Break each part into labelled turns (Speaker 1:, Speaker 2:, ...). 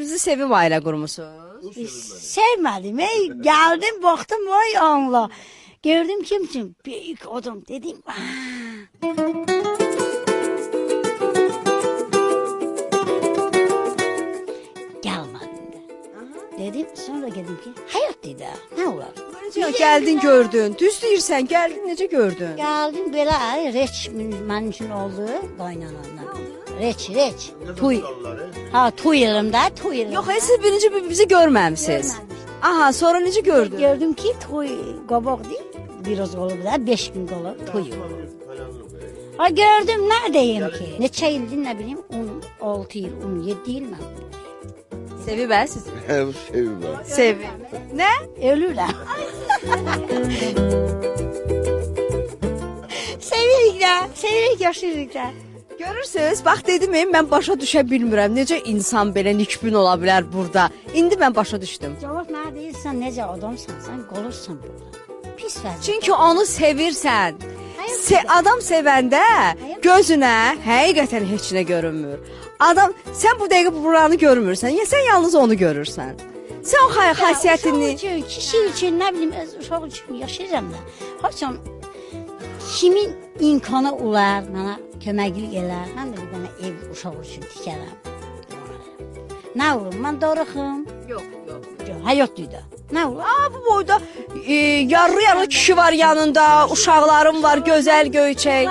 Speaker 1: evinizi sevib ailə qurmusunuz?
Speaker 2: Sevmədim. Gəldim, baxdım, vay Allah. Gördüm kim? Büyük adam. Dedim, gəlmədim də. Dedim, sonra dedim ki, həyat dedi, nə olar?
Speaker 1: Necə gəldin gördün? Düz deyirsən, gəldin necə gördün?
Speaker 2: Gəldim belə, reç mənim üçün oldu, qaynanamla. Reç. Tuy. Ha, tuyurum da, tuyurum.
Speaker 1: Yox, siz birinci bizi görməmisiniz. Aha, sonra necə gördün?
Speaker 2: Gördüm ki, tuy qabaq deyil, biraz olub da, 5 gün qalıb tuyur. Ha, gördüm, nə deyim ki? Neçə ildir, nə bilim, 16 il, 17 il mən.
Speaker 1: Sevib siz?
Speaker 3: Sevim ben.
Speaker 1: Sevib. Nə?
Speaker 2: Ölürəm. Sevirik, yaşayırıq da.
Speaker 1: Görürsünüz, bax dedim, mən başa düşə bilmirəm. Necə insan belə nikbin ola bilər burada? İndi mən başa düşdüm.
Speaker 2: Cavab nə deyirsən, necə adamsan, sən qolursan burada. Pis vəziyyət.
Speaker 1: Çünki onu sevirsən. Adam sevəndə gözünə həqiqətən heç nə görünmür. Adam, sən bu dəqiqə buranı görmürsən, ya sən yalnız onu görürsən. Sən o xasiyyətini...
Speaker 2: Uşaq üçün, kişi üçün, nə bilim, öz uşaq üçün yaşayıram da. Haçan, kimin imkanı olar, mənə köməklik elər, mən də bir dənə ev uşaq üçün tikərəm. Nə olur, mən darıxım.
Speaker 1: Yox.
Speaker 2: Həyat deyir. Nə olur?
Speaker 1: Bu boyda yarı kişi var yanında, uşaqlarım var, gözəl göyçək.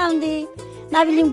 Speaker 2: Nə bilim,